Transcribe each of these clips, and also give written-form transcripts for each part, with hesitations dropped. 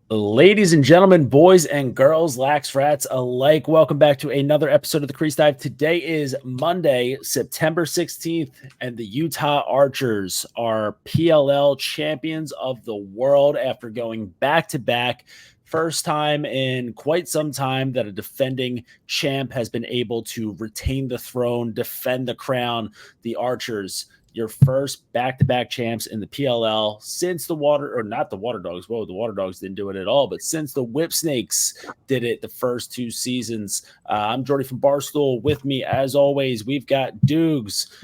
Ladies and gentlemen, boys and girls, lax rats alike, welcome back to another episode of the Crease Dive. Today is Monday, September 16th, and the Utah Archers are PLL champions of the world after going back to back. First time in quite some time that a defending champ has been able to retain the throne, defend the crown. The Archers, your first back-to-back champs in the PLL since the not the Water Dogs. Whoa, the Water Dogs didn't do it at all, but since the Whip Snakes did it the first two seasons. I'm Jordy from Barstool. With me, as always, we've got Dukes,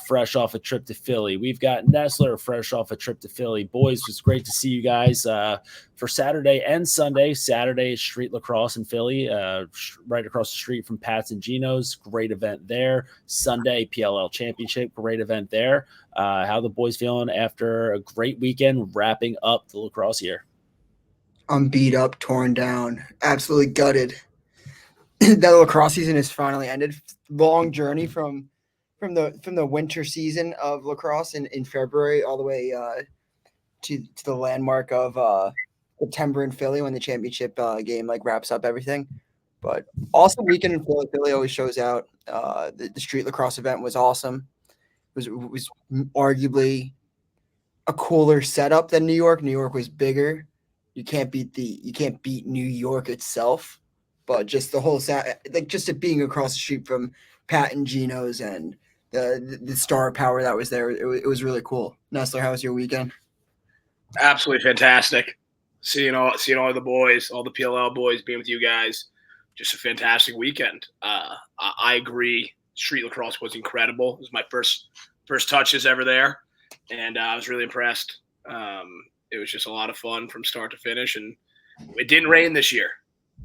fresh off a trip to Philly. We've got Nestler, fresh off a trip to Philly. Boys, it's great to see you guys for Saturday and Sunday. Saturday is street lacrosse in Philly, right across the street from Pat's and Gino's. Great event there. Sunday, PLL Championship. Great event there. How the boys feeling after a great weekend wrapping up the lacrosse year? I'm beat up, torn down, absolutely gutted. That lacrosse season has finally ended. Long journey from the winter season of lacrosse in February all the way to the landmark of September in Philly when the championship game wraps up everything. But awesome weekend in Philly. Philly always shows out. The street lacrosse event was awesome. It was arguably a cooler setup than New York. New York was bigger. You can't beat New York itself, but just the whole just it being across the street from Pat and Gino's and the star power that was there, it was really cool. Nestler, how was your weekend? Absolutely fantastic. Seeing all the boys, all the PLL boys, being with you guys, just a fantastic weekend. I agree. Street lacrosse was incredible. It was my first touches ever there, and I was really impressed. It was just a lot of fun from start to finish, and it didn't rain this year,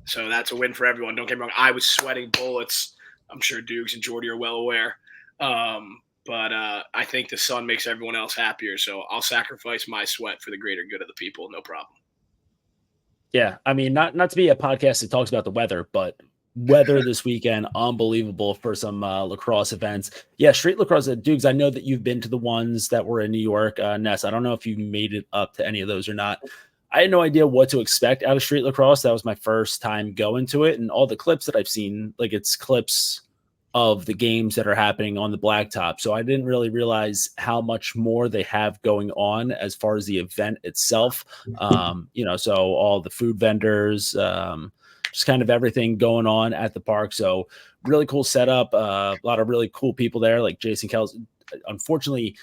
so that's a win for everyone. Don't get me wrong, I was sweating bullets. I'm sure Dukes and Jordy are well aware, but I think the sun makes everyone else happier, so I'll sacrifice my sweat for the greater good of the people, no problem. Yeah, I mean, not to be a podcast that talks about the weather, but weather this weekend, unbelievable for some lacrosse events. Yeah, street lacrosse at Dukes. I know that you've been to the ones that were in New York. Ness, I don't know if you made it up to any of those or not. I had no idea what to expect out of street lacrosse. That was my first time going to it, and all the clips that I've seen, like it's clips of the games that are happening on the blacktop. So I didn't really realize how much more they have going on as far as the event itself. So all the food vendors, just kind of everything going on at the park. So really cool setup. A lot of really cool people there, like Jason Kelsey. Unfortunately,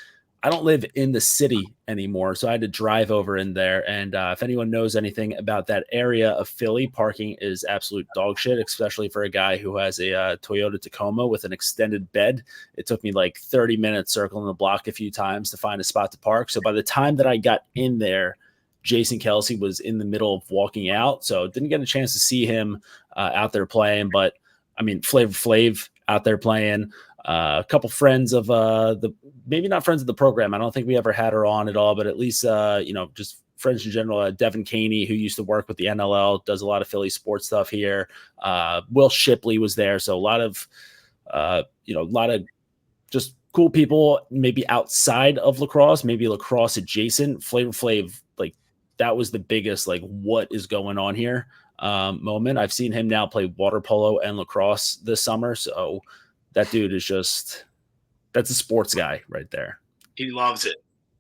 I don't live in the city anymore, so I had to drive over in there. And if anyone knows anything about that area of Philly, parking is absolute dog shit, especially for a guy who has a Toyota Tacoma with an extended bed. It took me like 30 minutes circling the block a few times to find a spot to park. So by the time that I got in there, Jason Kelsey was in the middle of walking out, so didn't get a chance to see him out there playing. But I mean, Flavor Flav out there playing. A couple friends of maybe not friends of the program. I don't think we ever had her on at all, but at least just friends in general. Devin Caney, who used to work with the NLL, does a lot of Philly sports stuff here. Will Shipley was there, so a lot of just cool people. Maybe outside of lacrosse, maybe lacrosse adjacent. Flavor Flav, like that was the biggest like what is going on here moment. I've seen him now play water polo and lacrosse this summer, so. That dude is that's a sports guy right there. He loves it.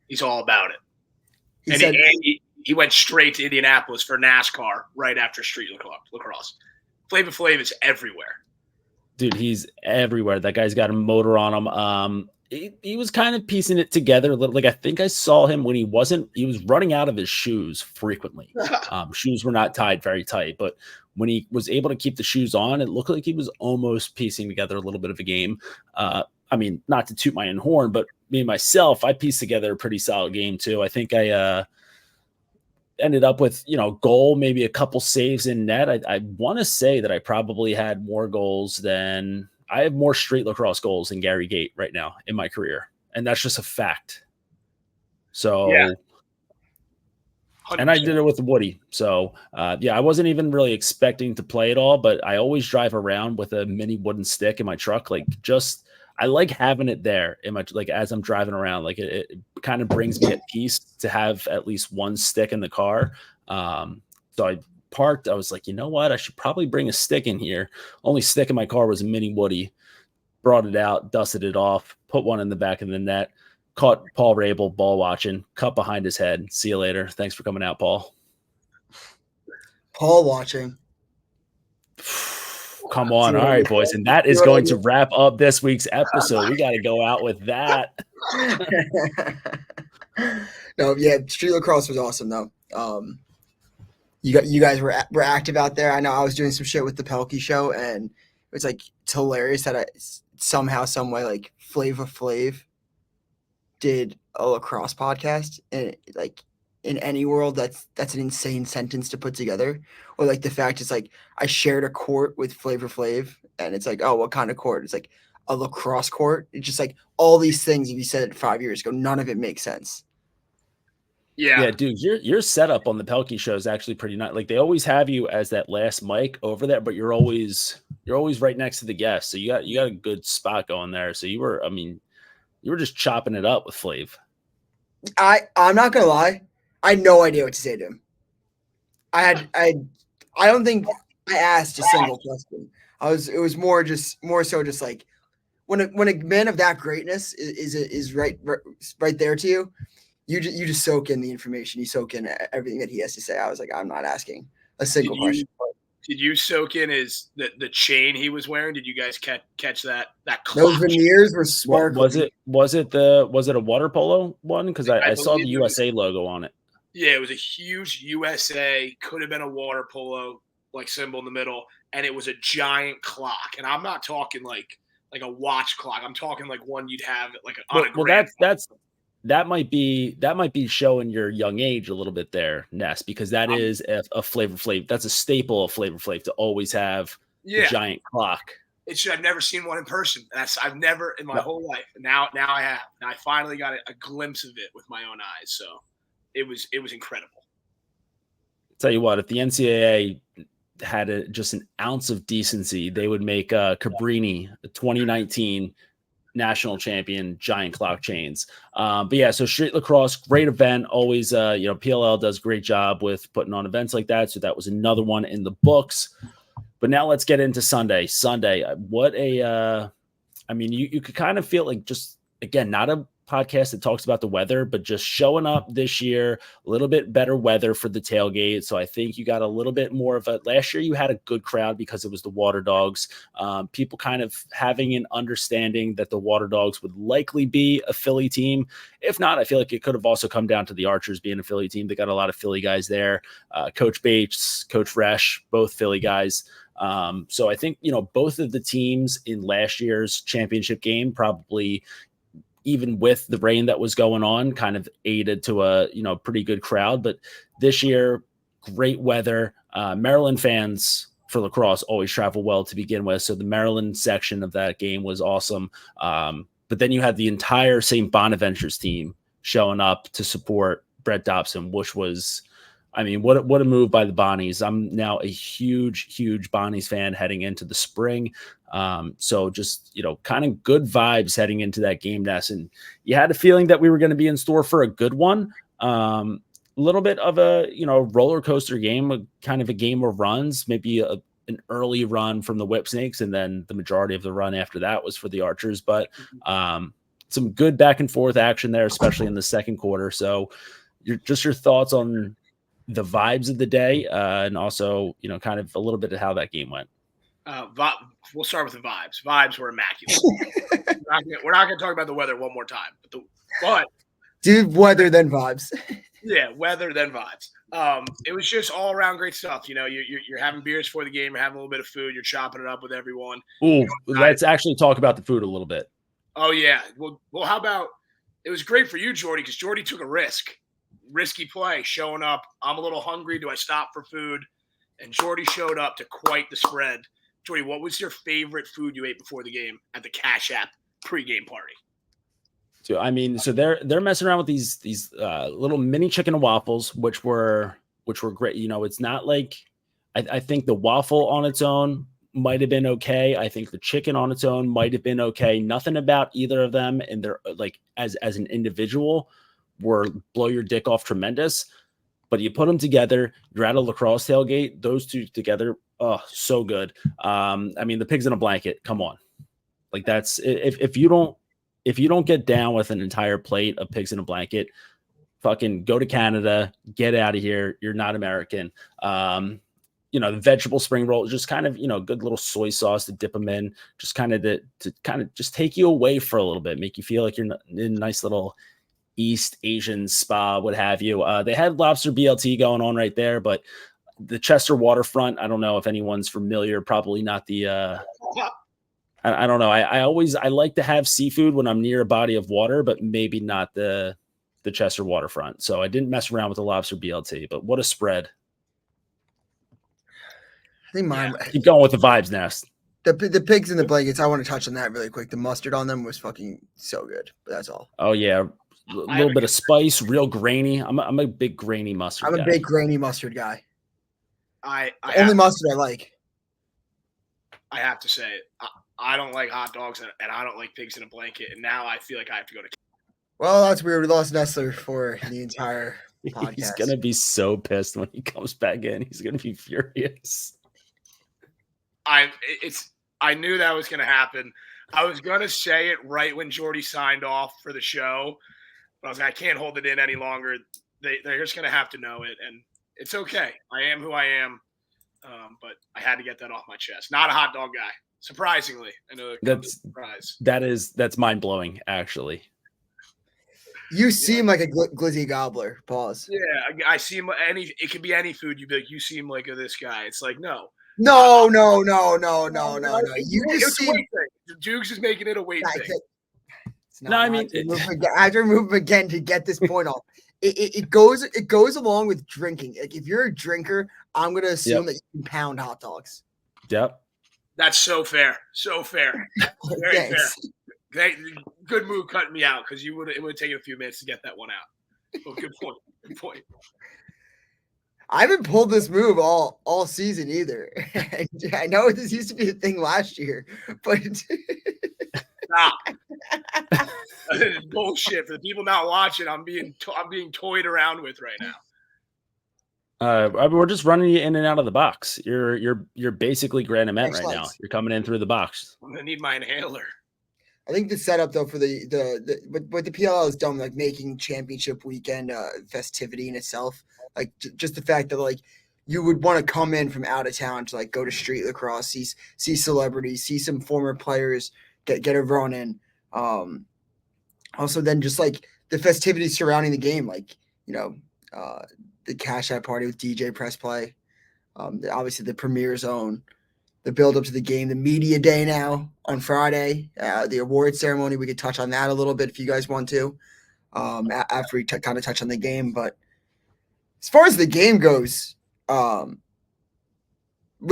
He's all about it. He went straight to Indianapolis for NASCAR right after street lacrosse. Flavor Flav is everywhere. Dude, he's everywhere. That guy's got a motor on him. He was kind of piecing it together a little. Like I think I saw him when he was running out of his shoes frequently. Shoes were not tied very tight, but when he was able to keep the shoes on, it looked like he was almost piecing together a little bit of a game. I mean, not to toot my own horn, but me myself, I pieced together a pretty solid game too. I think I ended up with, goal, maybe a couple saves in net. I want to say that I probably had more goals than I have more street lacrosse goals than Gary Gate right now in my career. And that's just a fact. So, yeah. And I did it with Woody. So, I wasn't even really expecting to play it all, but I always drive around with a mini wooden stick in my truck. I like having it there in my, as I'm driving around, it kind of brings me at peace to have at least one stick in the car. So I parked. I was like, you know what? I should probably bring a stick in here. Only stick in my car was a mini Woody. Brought it out, dusted it off, put one in the back of the net, caught Paul Rabel ball watching, cut behind his head. See you later. Thanks for coming out, Paul. Paul watching. Come on. All right, boys. And that is going to wrap up this week's episode. We got to go out with that. No, yeah, street lacrosse was awesome though. You guys were active out there. I know I was doing some shit with the Pelkey show, and it's like it's hilarious that I somehow, some way, like Flava Flav did a lacrosse podcast, and like in any world, that's an insane sentence to put together. Or like the fact it's like I shared a court with Flavor Flav, and it's like, oh, what kind of court? It's like a lacrosse court. It's just like all these things. If you said it 5 years ago, none of it makes sense. Yeah, dude, your setup on the Pelkey show is actually pretty nice. Like they always have you as that last mic over there, but you're always right next to the guest, so you got a good spot going there. So you were just chopping it up with Flav. I'm not gonna lie, I had no idea what to say to him. I don't think I asked a single question. It was more so just like when a man of that greatness is right there to you. You just soak in the information. You soak in everything that he has to say. I was like, I'm not asking a single question. Did you soak in the chain he was wearing? Did you guys catch that clock? Those veneers were sparkling. Was it a water polo one? Because I saw the USA logo on it. Yeah, it was a huge USA. Could have been a water polo like symbol in the middle, and it was a giant clock. And I'm not talking like a watch clock. I'm talking like one you'd have like on a grand. That might be showing your young age a little bit there, Ness, because that is a Flavor Flav. That's a staple of Flavor Flav to always have a giant clock. I've never seen one in person. I've never in my whole life. Now I have. Now I finally got a glimpse of it with my own eyes. So it was incredible. Tell you what, if the NCAA had just an ounce of decency, they would make Cabrini a 2019 national champion giant clock chains. But yeah, so street lacrosse, great event. Always, PLL does a great job with putting on events like that. So that was another one in the books. But now let's get into Sunday. What you could kind of feel like just, again, not a podcast that talks about the weather, but just showing up this year, a little bit better weather for the tailgate. So I think you got a little bit more of last year you had a good crowd because it was the Water Dogs. People kind of having an understanding that the Water Dogs would likely be a Philly team. If not, I feel like it could have also come down to the Archers being a Philly team. They got a lot of Philly guys there. Coach Bates, Coach Resch, both Philly guys. So I think, both of the teams in last year's championship game probably, even with the rain that was going on, kind of aided to a pretty good crowd. But this year, great weather. Maryland fans for lacrosse always travel well to begin with. So the Maryland section of that game was awesome. But then you had the entire St. Bonaventures team showing up to support Brett Dobson, which was, what a move by the Bonnies. I'm now a huge Bonnies fan heading into the spring. So just, kind of good vibes heading into that game, Ness. And you had a feeling that we were going to be in store for a good one. A little bit of a, roller coaster game, kind of a game of runs, maybe an early run from the Whip Snakes. And then the majority of the run after that was for the Archers. But some good back and forth action there, especially in the second quarter. So your thoughts on the vibes of the day, and also, kind of a little bit of how that game went. We'll start with the vibes. Vibes were immaculate. We're not going to talk about the weather one more time, but dude, weather then vibes. Yeah, weather then vibes. It was just all around great stuff. You're having beers for the game, you're having a little bit of food, you're chopping it up with everyone. Ooh, let's actually talk about the food a little bit. Oh yeah. Well, how about it was great for you, Jordy, because Jordy took a risky play, showing up. I'm a little hungry. Do I stop for food? And Jordy showed up to quite the spread. Jordy, what was your favorite food you ate before the game at the Cash App pregame party? So they're messing around with these little mini chicken and waffles, which were great. It's not like I think the waffle on its own might have been okay. I think the chicken on its own might have been okay. Nothing about either of them, and they're like as an individual were blow your dick off tremendous. but you put them together. You're at a lacrosse tailgate. Those two together, oh, so good. I mean, the pigs in a blanket. Come on, like that's if you don't get down with an entire plate of pigs in a blanket, fucking go to Canada, get out of here. You're not American. The vegetable spring roll, just kind of, good little soy sauce to dip them in, just kind of to kind of just take you away for a little bit, make you feel like you're in a nice little East Asian spa, what have you. They had lobster BLT going on right there, but the Chester waterfront, I don't know if anyone's familiar, probably not the, I don't know. I like to have seafood when I'm near a body of water, but maybe not the Chester waterfront. So I didn't mess around with the lobster BLT, but what a spread. I think mine. Keep going with the vibes, Nest. The pigs in the blankets. I want to touch on that really quick. The mustard on them was fucking so good. But that's all. Oh yeah, a little bit of spice, real grainy. I'm a big grainy mustard. I'm a big grainy mustard guy. I only mustard I like. I have to say, I don't like hot dogs and I don't like pigs in a blanket. And now I feel like I have to go to. Well, that's weird. We lost Nestler for the entire podcast. He's gonna be so pissed when he comes back in. He's gonna be furious. I knew that was going to happen. I was going to say it right when Jordy signed off for the show, but I was like, I can't hold it in any longer. They're just going to have to know it, and it's okay. I am who I am, but I had to get that off my chest. Not a hot dog guy, surprisingly. I know that's mind blowing, actually. You seem like a glizzy gobbler. Pause. Yeah, I seem it could be any food. You'd be like, you seem like this guy. It's like no. No. You just seem Dukes is making it a weight thing. No, I mean, I have to remove him again to get this point off. It goes along with drinking. Like if you're a drinker, I'm gonna assume that you can pound hot dogs. Yep. That's so fair. So fair. Very fair. Good move cutting me out because it would have taken a few minutes to get that one out. Oh, good point. Good point. I haven't pulled this move all season either. I know this used to be a thing last year, but stop. Bullshit. For the people not watching, I'm being toyed around with right now. We're just running you in and out of the box. You're basically Grand Ament right now. You're coming in through the box. I'm gonna need my inhaler. I think the setup though for what the PLL has done, like making championship weekend festivity in itself. Like just the fact that like you would want to come in from out of town to like go to street lacrosse, see celebrities, see some former players, get a run in. Also then just like the festivities surrounding the game, like the Cash App party with DJ Press Play, obviously the Premier Zone, the build up to the game, the media day now on Friday, the award ceremony. We could touch on that a little bit if you guys want to, after we kind of touch on the game, but. As far as the game goes, was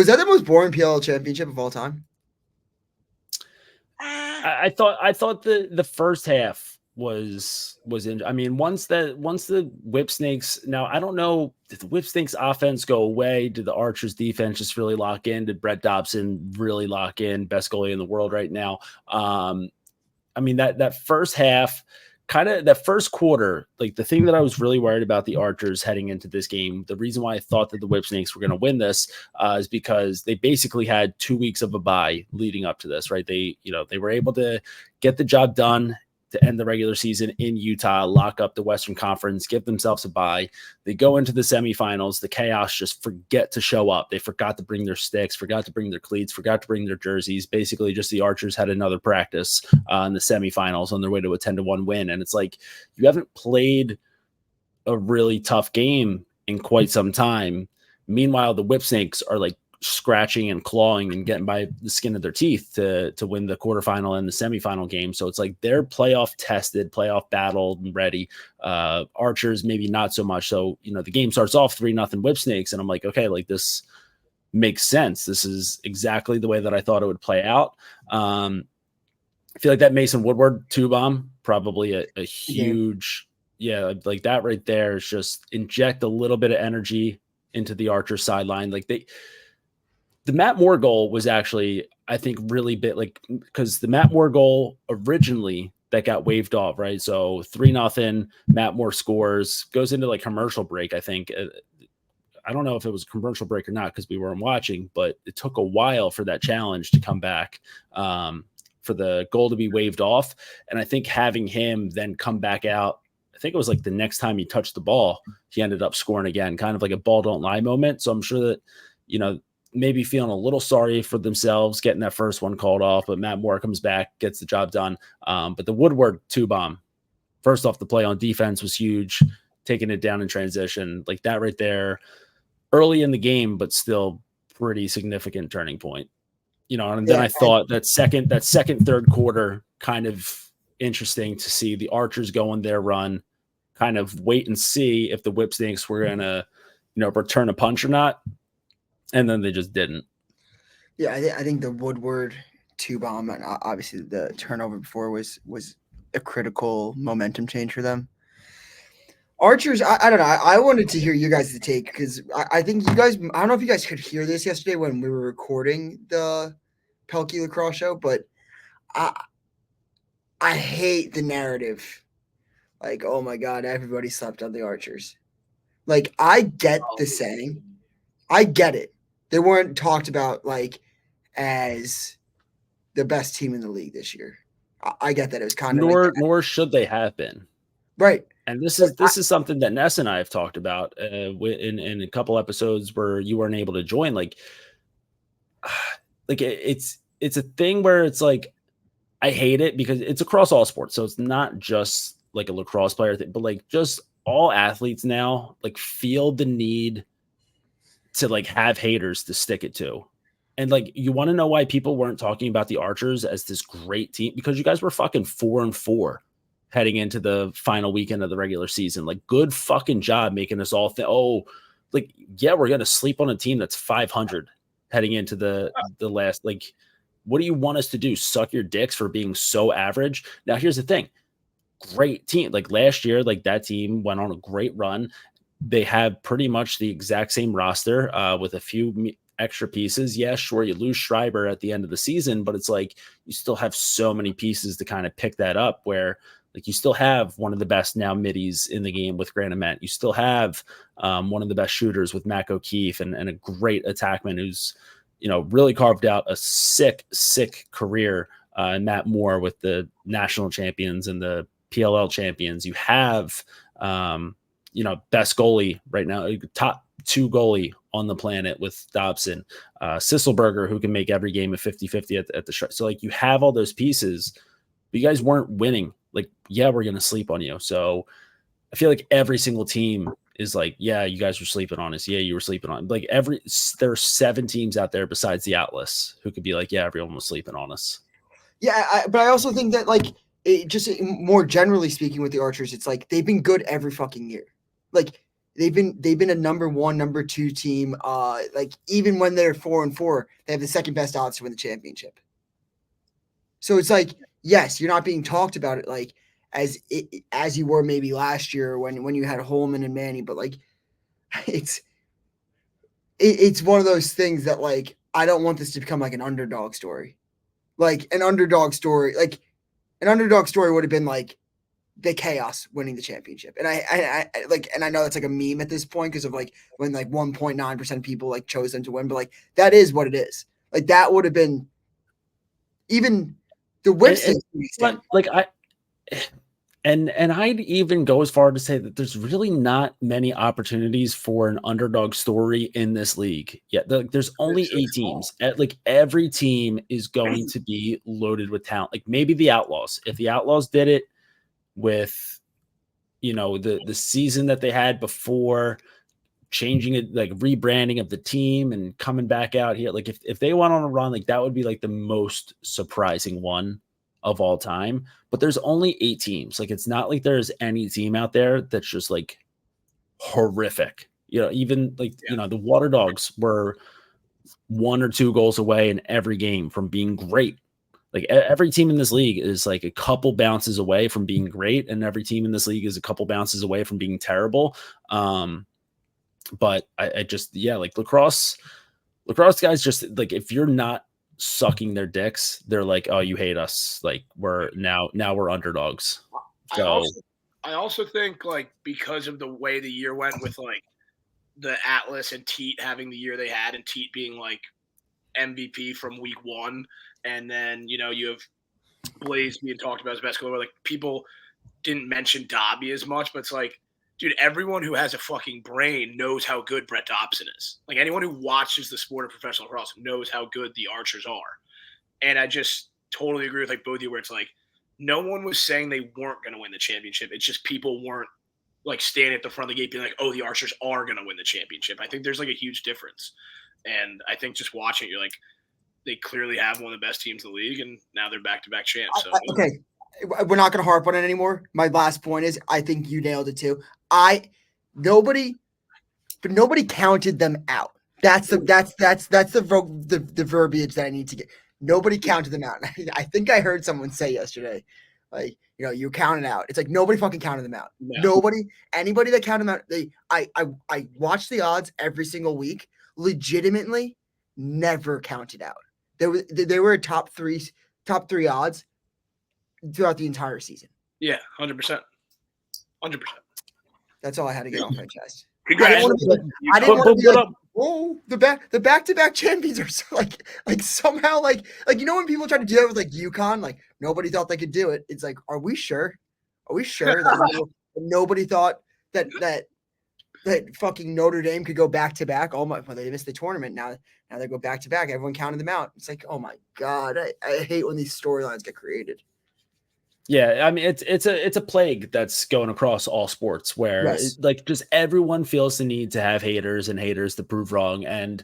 that the most boring PLL championship of all time? I thought the first half was in. I mean, once the Whip Snakes. Now I don't know. Did the Whip Snakes offense go away? Did the Archers defense just really lock in? Did Brett Dobson really lock in? Best goalie in the world right now. I mean that first half. Kind of that first quarter, like the thing that I was really worried about the Archers heading into this game, the reason why I thought that the Whip Snakes were going to win this is because they basically had 2 weeks of a bye leading up to this, right? They were able to get the job done to end the regular season in Utah, lock up the Western Conference, give themselves a bye. They go into the semifinals. The Chaos just forget to show up. They forgot to bring their sticks, forgot to bring their cleats, forgot to bring their jerseys. Basically, just the Archers had another practice in the semifinals on their way to a 10-1 win. And it's like, you haven't played a really tough game in quite some time. Meanwhile, the Whip Snakes are like scratching and clawing and getting by the skin of their teeth to win the quarterfinal and the semifinal game. So it's like they're playoff tested, playoff battled and ready. Archers, maybe not so much. So, the game starts off 3-0 Whip Snakes. And I'm like, okay, like this makes sense. This is exactly the way that I thought it would play out. I feel like that Mason Woodward 2-bomb, probably a huge, like that right there is just inject a little bit of energy into the Archer sideline. Like the Matt Moore goal was actually, I think, really big, like, because the Matt Moore goal originally that got waved off, right? So 3-0, Matt Moore scores, goes into like commercial break, I think. I don't know if it was a commercial break or not because we weren't watching, but it took a while for that challenge to come back, for the goal to be waved off. And I think having him then come back out, I think it was like the next time he touched the ball, he ended up scoring again, kind of like a ball don't lie moment. So I'm sure that, maybe feeling a little sorry for themselves getting that first one called off, but Matt Moore comes back, gets the job done. But the Woodward 2-bomb, first off, the play on defense was huge, taking it down in transition, like that right there, early in the game, but still pretty significant turning point. And then I thought that second, third quarter, kind of interesting to see the Archers go on their run, kind of wait and see if the Whipsnakes were going to, return a punch or not. And then they just didn't. Yeah, I think the Woodward 2-bomb, and obviously the turnover before was a critical momentum change for them. Archers, I don't know. I wanted to hear you guys' take because I think you guys, I don't know if you guys could hear this yesterday when we were recording the Pelkey Lacrosse show, but I hate the narrative. Like, oh my God, everybody slept on the Archers. Like, I get the saying. I get it. They weren't talked about like as the best team in the league this year. I get that. It was kind of nor should they have been. Right. And this is something that Ness and I have talked about in a couple episodes where you weren't able to join. Like it's a thing where it's like, I hate it because it's across all sports. So it's not just like a lacrosse player thing, but like just all athletes now like feel the need to like have haters to stick it to. And like, you want to know why people weren't talking about the Archers as this great team? Because you guys were fucking 4-4 heading into the final weekend of the regular season. Like, good fucking job making us all think, we're going to sleep on a team that's 500 heading into the last, like, what do you want us to do? Suck your dicks for being so average? Now, here's the thing. Great team. Like last year, like that team went on a great run. They have pretty much the exact same roster with a few extra pieces. Yeah, sure, you lose Schreiber at the end of the season, but it's like you still have so many pieces to kind of pick that up where like you still have one of the best now middies in the game with Grant Ament. You still have one of the best shooters with Mac O'Keefe and a great attackman who's, really carved out a sick career and Matt Moore with the national champions and the PLL champions. You have, best goalie right now, top 2 goalie on the planet with Dobson, Sisselberger, who can make every game a 50-50 at the start. So like you have all those pieces, but you guys weren't winning. Like, yeah, we're going to sleep on you. So I feel like every single team is like, yeah, you guys were sleeping on us. Yeah, you were sleeping on. Like there are 7 teams out there besides the Atlas who could be like, yeah, everyone was sleeping on us. Yeah, but I also think that like just more generally speaking with the Archers, it's like they've been good every fucking year. Like they've been a number 1, number 2 team. Like even when they're 4-4, they have the second best odds to win the championship. So it's like, yes, you're not being talked about it like as you were maybe last year when you had Holman and Manny, but like it's one of those things that like I don't want this to become like an underdog story. Like an underdog story would have been like the chaos winning the championship. And I like, and I know that's like a meme at this point because of like when like 1.9% of people like chose them to win, but like that is what it is. Like that would have been even the Whipsnakes. And I'd even go as far to say that there's really not many opportunities for an underdog story in this league. Yeah, there's only 8 teams. Like every team is going to be loaded with talent. Like maybe the Outlaws. If the Outlaws did it with, the season that they had before, changing it, like rebranding of the team and coming back out here, like if they went on a run, like that would be like the most surprising one of all time. But there's only 8 teams. Like it's not like there's any team out there that's just like horrific. Even like the Water Dogs were 1 or 2 goals away in every game from being great. Like every team in this league is like a couple bounces away from being great, and every team in this league is a couple bounces away from being terrible. But I just like lacrosse guys, just like if you're not sucking their dicks, they're like, "Oh, you hate us. Like we're now we're underdogs." So I also think like because of the way the year went with like the Atlas and Teat having the year they had, and Teat being like MVP from week one, and then you have Blaze being talked about as best goalie. Like people didn't mention Dobby as much, but it's like, dude, everyone who has a fucking brain knows how good Brett Dobson is. Like anyone who watches the sport of professional lacrosse knows how good the Archers are. And I just totally agree with like both of you, where it's like no one was saying they weren't going to win the championship. It's just people weren't like standing at the front of the gate being like, oh, the Archers are going to win the championship. I think there's like a huge difference. And I think just watching it, you're like, they clearly have one of the best teams in the league, and now they're back-to-back champs. So okay, we're not going to harp on it anymore. My last point is, I think you nailed it too. Nobody counted them out. That's the verbiage that I need to get. Nobody counted them out. I think I heard someone say yesterday, like, you counted out. It's like nobody fucking counted them out. No. Anybody that counted them out. I watch the odds every single week. Legitimately, never counted out. They were top three odds throughout the entire season. Yeah, 100%. 100%. That's all I had to get off my chest. Congratulations. I didn't want to be like, oh, the back-to-back champions are so like somehow like when people try to do that with like UConn, like nobody thought they could do it. It's like, are we sure? Are we sure that nobody thought that fucking Notre Dame could go back-to-back? Well, they missed the tournament. Now they go back-to-back. Everyone counted them out. It's like, oh my God. I hate when these storylines get created. Yeah, I mean it's a plague that's going across all sports where Yes. like just everyone feels the need to have haters to prove wrong, and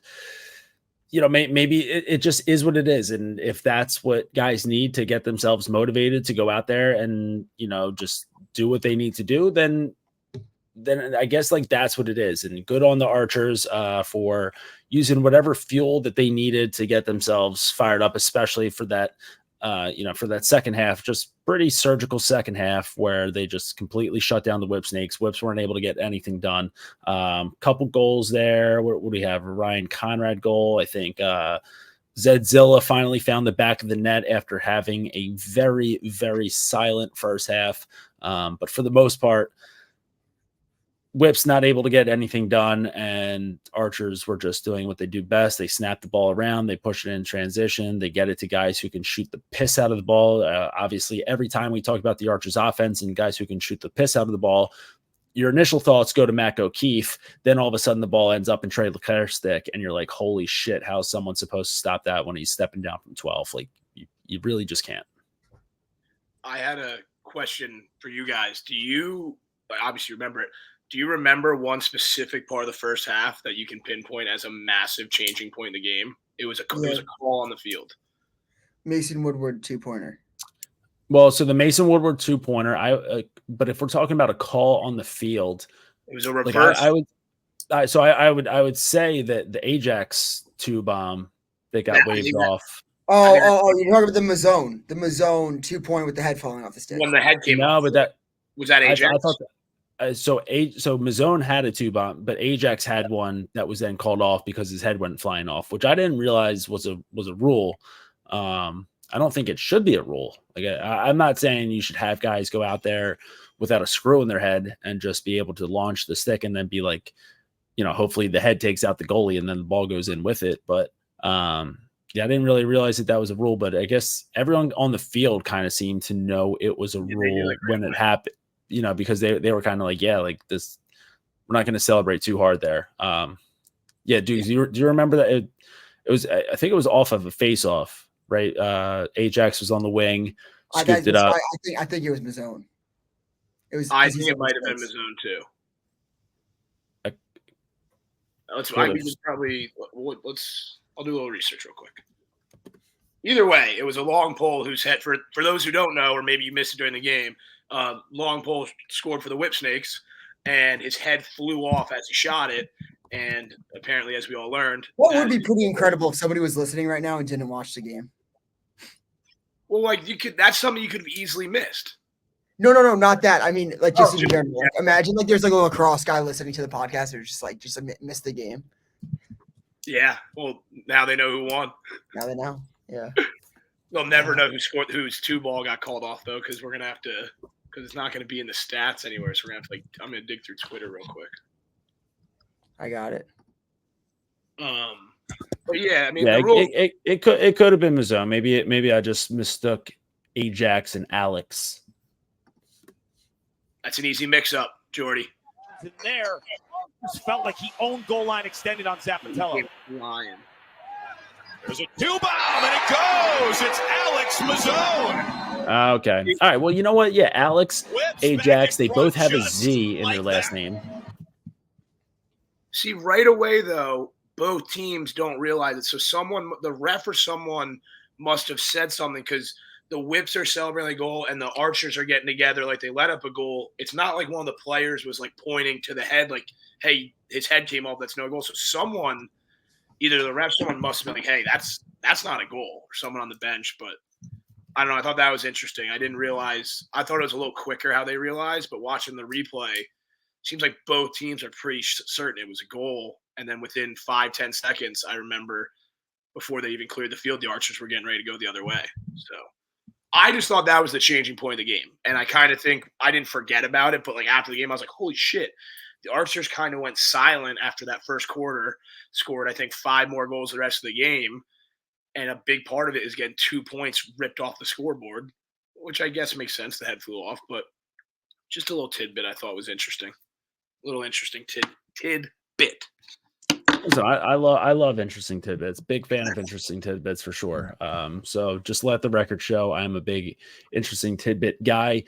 maybe it just is what it is, and if that's what guys need to get themselves motivated to go out there and just do what they need to do, then I guess like that's what it is. And good on the Archers for using whatever fuel that they needed to get themselves fired up, especially for that. For that second half, just pretty surgical second half where they just completely shut down the Whip Snakes. Whips weren't able to get anything done. Couple goals there. What do we have? A Ryan Conrad goal. I think Zedzilla finally found the back of the net after having a very, very silent first half. But for the most part, Whip's not able to get anything done, and Archers were just doing what they do best. They snap the ball around, they push it in transition, they get it to guys who can shoot the piss out of the ball. Obviously, every time we talk about the Archers offense and guys who can shoot the piss out of the ball, your initial thoughts go to Mac O'Keefe. Then all of a sudden the ball ends up in Trey Leclerc's stick, and you're like, holy shit, how's someone supposed to stop that when he's stepping down from 12? Like, you really just can't. I had a question for you guys. Do you obviously remember it? Do you remember one specific part of the first half that you can pinpoint as a massive changing point in the game? It was a call on the field. Mason Woodward 2-pointer. Well, so the Mason Woodward 2-pointer, but if we're talking about a call on the field, it was a reverse. Like I would say that the Ajax 2-bomb that got waved off. Oh, you're talking about the Mazzone 2-point with the head falling off the stick. When the head came off. No, but that was that Ajax. I thought that, so Mazzone had a 2-bomb, but Ajax had one that was then called off because his head went flying off, which I didn't realize was a rule. I don't think it should be a rule. Like I'm not saying you should have guys go out there without a screw in their head and just be able to launch the stick and then be like, hopefully the head takes out the goalie and then the ball goes in with it. But I didn't really realize that was a rule, but I guess everyone on the field kind of seemed to know it was a rule when it happened. Because they were kind of like, yeah, like this, we're not going to celebrate too hard there. Dude, do you remember that it was? I think it was off of a face-off, right? Ajax was on the wing, scooped it up. I think it was Mazzone. I think it might have been Mazzone too. I'll do a little research real quick. Either way, it was a long pole whose head, for those who don't know, or maybe you missed it during the game, long pole scored for the Whip Snakes, and his head flew off as he shot it. And apparently, as we all learned, what would be pretty incredible if somebody was listening right now and didn't watch the game. Well, like that's something you could have easily missed. No, not that. I mean, like just in general. Like, imagine like there's like a lacrosse guy listening to the podcast or just missed the game. Yeah. Well, now they know who won. Now they know. Yeah. We'll never know who scored, whose 2 ball got called off though, because we're gonna have to, because it's not gonna be in the stats anywhere. So we're gonna have to I'm gonna dig through Twitter real quick. I got it. But yeah, I mean Yeah, the rule. it could have been Mizzou. Maybe I just mistook Ajax and Alex. That's an easy mix-up, Jordy. In there, just felt like he owned goal line extended on Zappatello. Lion. There's a 2-bomb, and it goes. It's Alex Mazzone. Okay. All right. Well, you know what? Yeah, Alex, Whips Ajax, they back both front have a just Z in like their last that. name. See, right away though, both teams don't realize it. So the ref or someone must have said something, because the Whips are celebrating a goal and the Archers are getting together like they let up a goal. It's not like one of the players was like pointing to the head like, hey, his head came off, that's no goal. So someone, either the ref, someone must have been like, hey, that's not a goal, or someone on the bench. But I don't know. I thought that was interesting. I didn't realize. I thought it was a little quicker how they realized, but watching the replay, seems like both teams are pretty certain it was a goal. And then within 5-10 seconds, I remember before they even cleared the field, the Archers were getting ready to go the other way. So I just thought that was the changing point of the game. And I kind of think I didn't forget about it, but like after the game, I was like, holy shit. The Archers kind of went silent after that first quarter, scored, I think, 5 more goals the rest of the game. And a big part of it is getting 2 points ripped off the scoreboard, which I guess makes sense. The head flew off, but just a little tidbit I thought was interesting. A little interesting tidbit. So I love interesting tidbits. Big fan of interesting tidbits for sure. So just let the record show I'm a big interesting tidbit guy.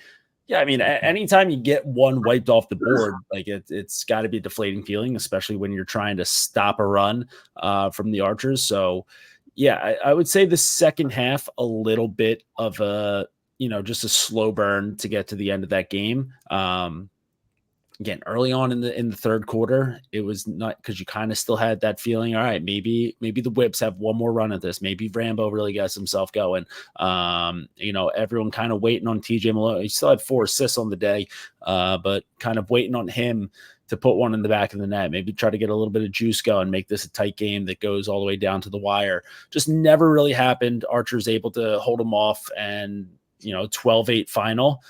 Yeah, I mean, anytime you get one wiped off the board, like it's got to be a deflating feeling, especially when you're trying to stop a run from the Archers. So yeah, I would say the second half a little bit of a just a slow burn to get to the end of that game. Again, early on in the third quarter, it was not, because you kind of still had that feeling. All right, maybe the Whips have one more run at this. Maybe Rambo really gets himself going. Everyone kind of waiting on TJ Malone. He still had 4 assists on the day, but kind of waiting on him to put one in the back of the net. Maybe try to get a little bit of juice going, make this a tight game that goes all the way down to the wire. Just never really happened. Archer's able to hold them off, and 12-8 final.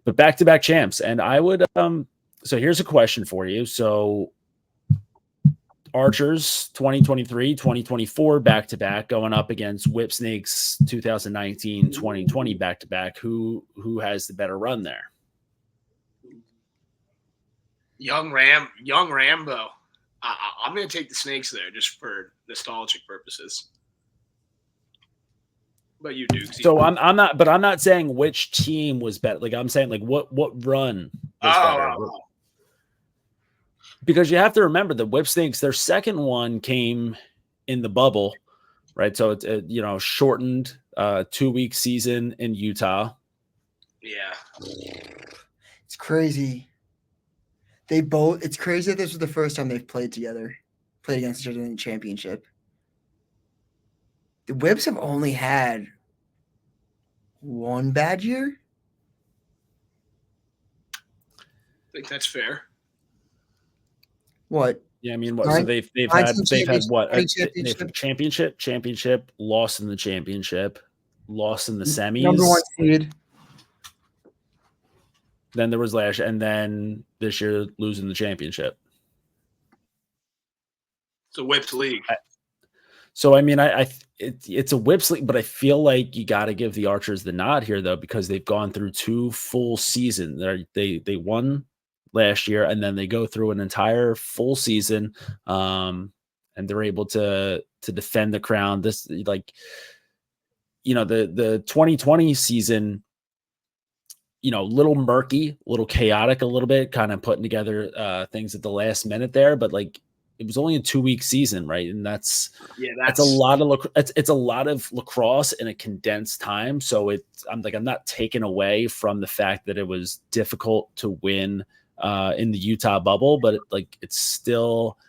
But back-to-back champs. And I would so here's a question for you. So Archers 2023, 2024 back-to-back going up against Whipsnakes 2019, 2020 back-to-back. Who has the better run there? Young Rambo. I'm going to take the Snakes there just for nostalgic purposes. But you do. So I'm not saying which team was better. Like I'm saying, like what run was better. Because you have to remember the Whipsnakes, their second one came in the bubble, right? So it's a shortened 2-week season in Utah. Yeah, it's crazy. It's crazy that this was the first time they've played against each other in the championship. The Whips have only had one bad year. I think that's fair. What? Yeah, I mean, what? So they've had what? Championship, lost in the championship, lost in the semis. Number 1 seed. Then there was last, and then this year losing the championship. It's a Whips league. So I mean, it's a Whips league, but I feel like you got to give the Archers the nod here though, because they've gone through 2 full seasons. They won last year, and then they go through an entire full season, and they're able to defend the crown. This the 2020 season, little murky, a little chaotic, a little bit, kind of putting together things at the last minute there, but like it was only a 2-week season, right? And that's a lot of it's a lot of lacrosse in a condensed time. So I'm not taken away from the fact that it was difficult to win in the Utah bubble, but it's still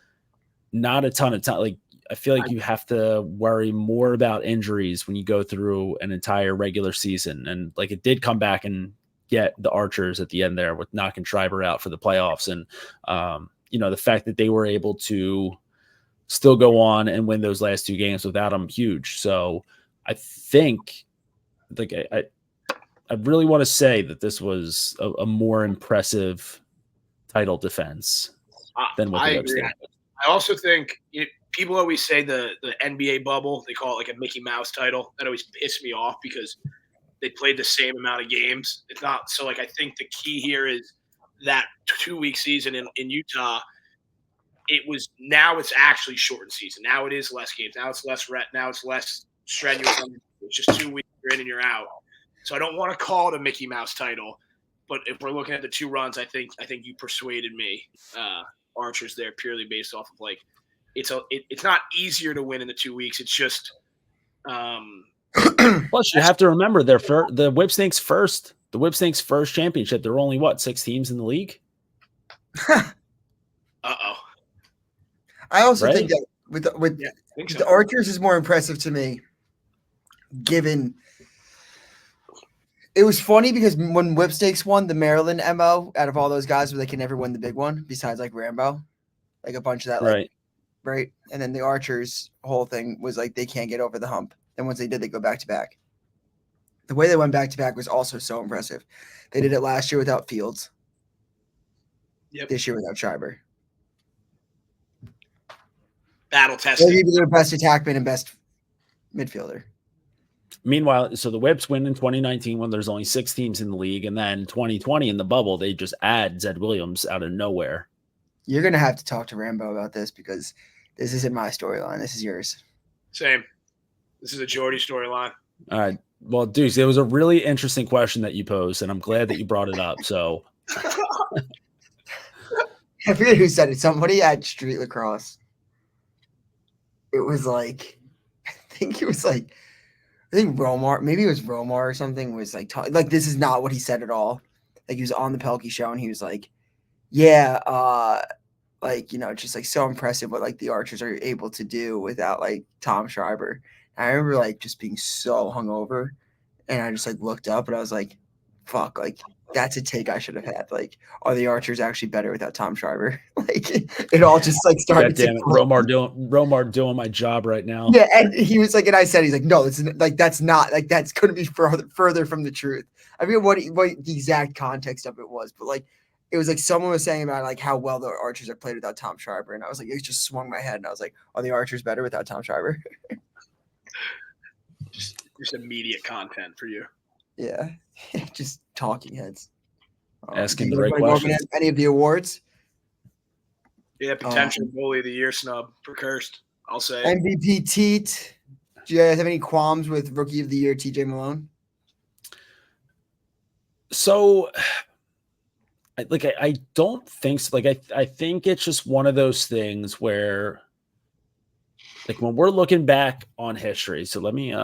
not a ton of time. Like I feel like you have to worry more about injuries when you go through an entire regular season, and like it did come back and get the Archers at the end there with knocking Schreiber out for the playoffs, and the fact that they were able to still go on and win those last 2 games without him huge. So I think like I really want to say that this was a more impressive title defense than what I the agree. did. I also think people always say the NBA bubble, they call it like a Mickey Mouse title. That always pissed me off because they played the same amount of games. It's not so like I think the key here is that 2-week season in Utah. Now it's actually shortened season. Now it is less games. Now it's less now it's less strenuous. It's just 2 weeks, you're in and you're out. So I don't want to call it a Mickey Mouse title, but if we're looking at the 2 runs, I think you persuaded me. Archer's there purely based off of like it's not easier to win in the 2 weeks. It's just plus you have to remember the Whipsnakes first. The Whipsnakes first championship. There were only 6 teams in the league. I also Right? think that with so. the Archers is more impressive to me, given it was funny because when Whipstakes won the Maryland MO out of all those guys where they can never win the big one, besides like Rambo, like a bunch of that, like, right? And then the Archers whole thing was like they can't get over the hump. And once they did, they go back to back. The way they went back to back was also so impressive. They did it last year without Fields. Yep. This year without Schreiber. Battle tested. Maybe their best attackman and best midfielder. Meanwhile, so the Whips win in 2019 when there's only 6 teams in the league, and then 2020 in the bubble, they just add Zed Williams out of nowhere. You're gonna have to talk to Rambo about this because this isn't my storyline. This is yours. Same. This is a Jordy storyline. All right. Well, Deuce, it was a really interesting question that you posed, and I'm glad that you brought it up. So I forget who said it. Somebody at Street Lacrosse. It was like, I think Romar, maybe it was Romar or something, was like, like this is not what he said at all. Like he was on the Pelkey show and he was like, yeah, like, just like so impressive what like the Archers are able to do without like Tom Schreiber. And I remember like just being so hungover and I just like looked up and I was like, fuck, like that's a take I should have had. Like, are the Archers actually better without Tom Schreiber? Like it all just like started. God damn it, Romar doing my job right now. Yeah, and he was like, and I said, he's like, no, it's like that's not like that's going to be further from the truth. I mean, what the exact context of it was, but like it was like someone was saying about like how well the Archers have played without Tom Schreiber, and I was like, it just swung my head, and I was like, are the Archers better without Tom Schreiber? just immediate content for you. Yeah, just talking heads. Asking the right questions. Any of the awards? Yeah, potential goalie of the year snub for Kirst, I'll say. MVP Teat. Do you guys have any qualms with Rookie of the Year TJ Malone? So, I don't think so. Like, I think it's just one of those things where, like, when we're looking back on history. So let me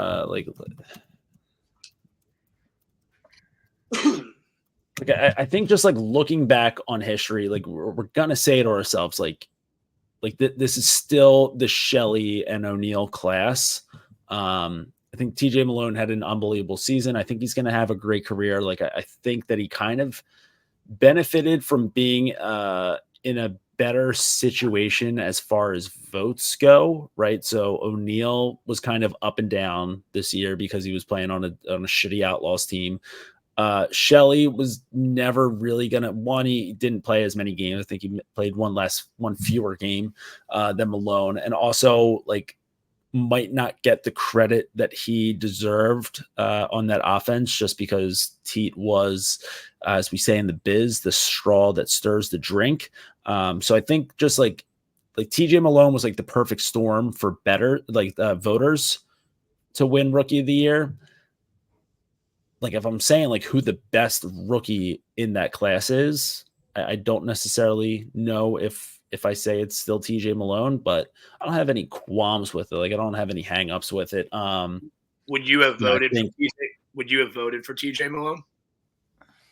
I think just like looking back on history, like we're gonna say to ourselves, like this is still the Shelley and O'Neal class. I think TJ Malone had an unbelievable season. I think he's gonna have a great career. Like I think that he kind of benefited from being in a better situation as far as votes go, right? So O'Neal was kind of up and down this year because he was playing on a shitty Outlaws team. Shelley was never really he didn't play as many games. I think he played one fewer game than Malone, and also like might not get the credit that he deserved on that offense just because Teat was, as we say in the biz, the straw that stirs the drink. So I think just like TJ Malone was like the perfect storm for better voters to win Rookie of the Year. Like if I'm saying like who the best rookie in that class is, I don't necessarily know if I say it's still TJ Malone, but I don't have any qualms with it. Like I don't have any hangups with it. Would you have voted? Would you have voted for TJ Malone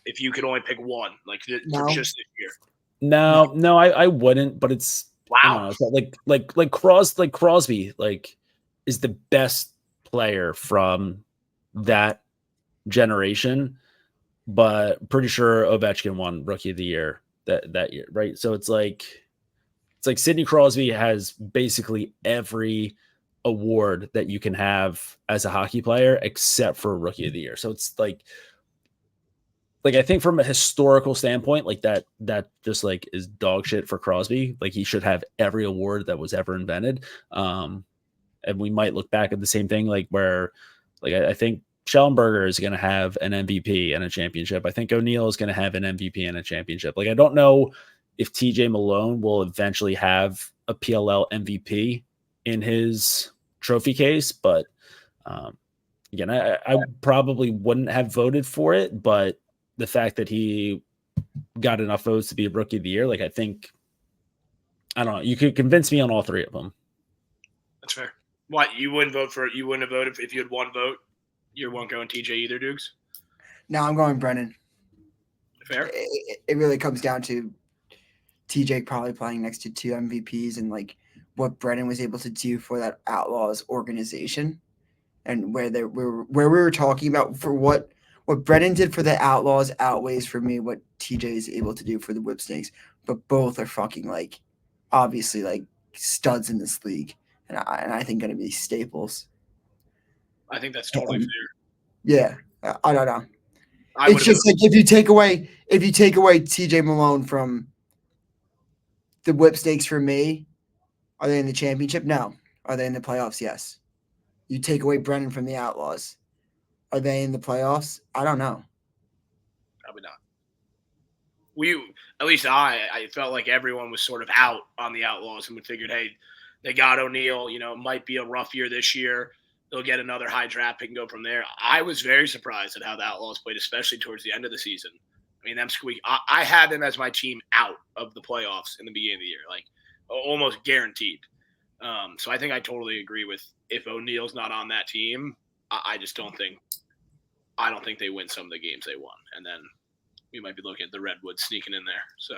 if you could only pick one, like for just this year? No, I wouldn't. But it's wow. Like Crosby is the best player from that generation, but pretty sure Ovechkin won Rookie of the Year that year, right? So it's like it's like Sidney Crosby has basically every award that you can have as a hockey player except for Rookie of the Year. So it's like I think from a historical standpoint, like that just like is dog shit for Crosby. Like he should have every award that was ever invented. And we might look back at the same thing, like where like I think Schellenberger is going to have an MVP and a championship. I think O'Neill is going to have an MVP and a championship. Like I don't know if TJ Malone will eventually have a PLL MVP in his trophy case, but again, I probably wouldn't have voted for it, but the fact that he got enough votes to be a Rookie of the Year, like I think, I don't know, you could convince me on all three of them. That's fair. What, you wouldn't have voted if you had one vote? You won't go in TJ either, Dukes? No, I'm going Brennan. Fair. It really comes down to TJ probably playing next to two MVPs and like what Brennan was able to do for that Outlaws organization, and where we were talking about for what Brennan did for the Outlaws outweighs for me what TJ is able to do for the Whipsnakes. But both are fucking like obviously like studs in this league, and I think going to be staples. I think that's totally fair. Yeah, I don't know. It's just like if you take away TJ Malone from the Whipsnakes for me, are they in the championship? No. Are they in the playoffs? Yes. You take away Brennan from the Outlaws. Are they in the playoffs? I don't know. Probably not. At least I felt like everyone was sort of out on the Outlaws, and we figured, hey, they got O'Neill. You know, it might be a rough year this year. They'll get another high draft pick and go from there. I was very surprised at how the Outlaws played, especially towards the end of the season. I mean, I had them as my team out of the playoffs in the beginning of the year, like almost guaranteed. So I think I totally agree with if O'Neill's not on that team, I just don't think they win some of the games they won, and then we might be looking at the Redwoods sneaking in there. So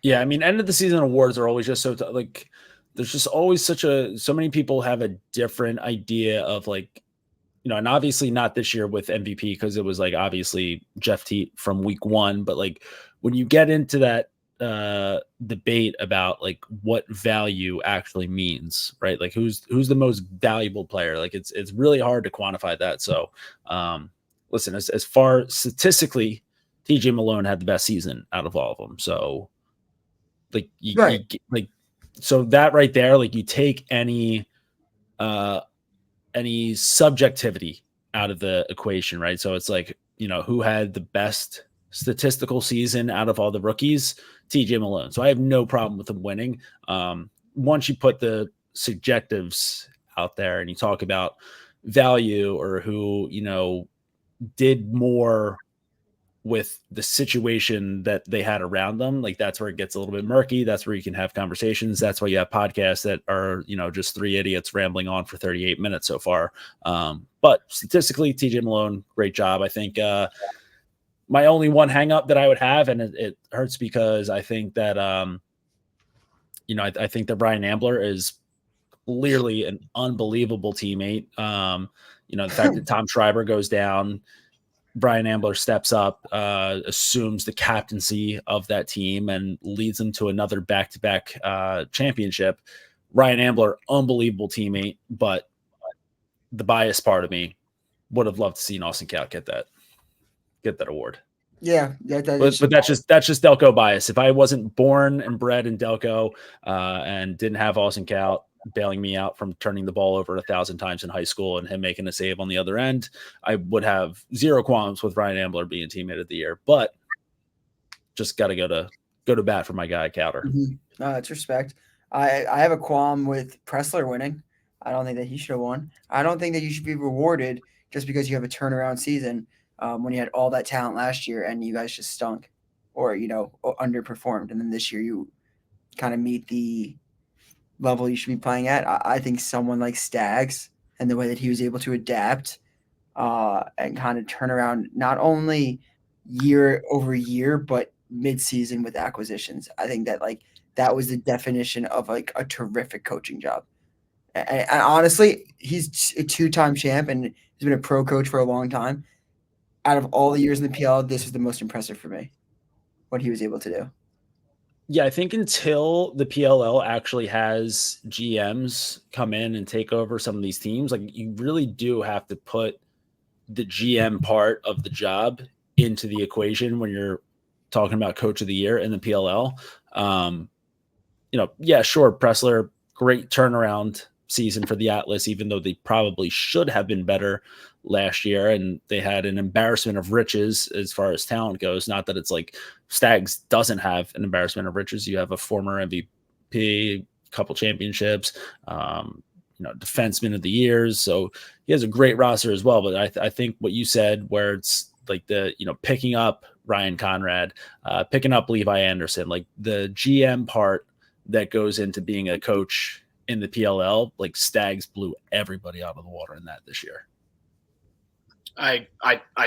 yeah, I mean, end of the season awards are always just so like there's just always so many people have a different idea of like, you know, and obviously not this year with MVP because it was like obviously Jeff Teat from week one, but like when you get into that debate about like what value actually means, right? Like who's the most valuable player? Like it's really hard to quantify that. So listen, as far statistically, TJ Malone had the best season out of all of them. So like so that right there, like you take any subjectivity out of the equation, right? So it's like, you know, who had the best statistical season out of all the rookies? TJ Malone. So I have no problem with him winning. Once you put the subjectives out there and you talk about value or who, you know, did more with the situation that they had around them, like that's where it gets a little bit murky. That's where you can have conversations. That's why you have podcasts that are, you know, just three idiots rambling on for 38 minutes so far. But statistically, TJ Malone, great job. I think my only one hang up that I would have, and it hurts because I think that, you know, I think that Brian Ambler is clearly an unbelievable teammate. You know, the fact that Tom Schreiber goes down, Brian Ambler steps up, assumes the captaincy of that team and leads them to another back-to-back championship. Ryan Ambler, unbelievable teammate, but the bias part of me would have loved to see Austin Kaut get that award. Yeah, but that's just Delco bias. If I wasn't born and bred in Delco and didn't have Austin Kaut bailing me out from turning the ball over 1,000 times in high school and him making a save on the other end, I would have zero qualms with Ryan Ambler being teammate of the year, but just got to go to bat for my guy Cowder. Mm-hmm. No, that's respect. I have a qualm with Pressler winning. I don't think that he should have won. I don't think that you should be rewarded just because you have a turnaround season when you had all that talent last year and you guys just stunk or, you know, underperformed. And then this year you kind of meet the level you should be playing at. I think someone like Staggs and the way that he was able to adapt and kind of turn around not only year over year, but mid-season with acquisitions. I think that like that was the definition of like a terrific coaching job. And honestly, he's a two-time champ and he's been a pro coach for a long time. Out of all the years in the PL, this was the most impressive for me, what he was able to do. Yeah, I think until the PLL actually has GMs come in and take over some of these teams, like you really do have to put the GM part of the job into the equation when you're talking about coach of the year in the PLL. Um, yeah, sure, Pressler, great turnaround season for the Atlas, even though they probably should have been better last year. And they had an embarrassment of riches as far as talent goes. Not that it's like Stags doesn't have an embarrassment of riches. You have a former MVP, couple championships, defenseman of the years. So he has a great roster as well. But I think what you said, where it's like picking up Ryan Conrad, picking up Levi Anderson, like the GM part that goes into being a coach in the PLL, like Stags blew everybody out of the water in that this year. I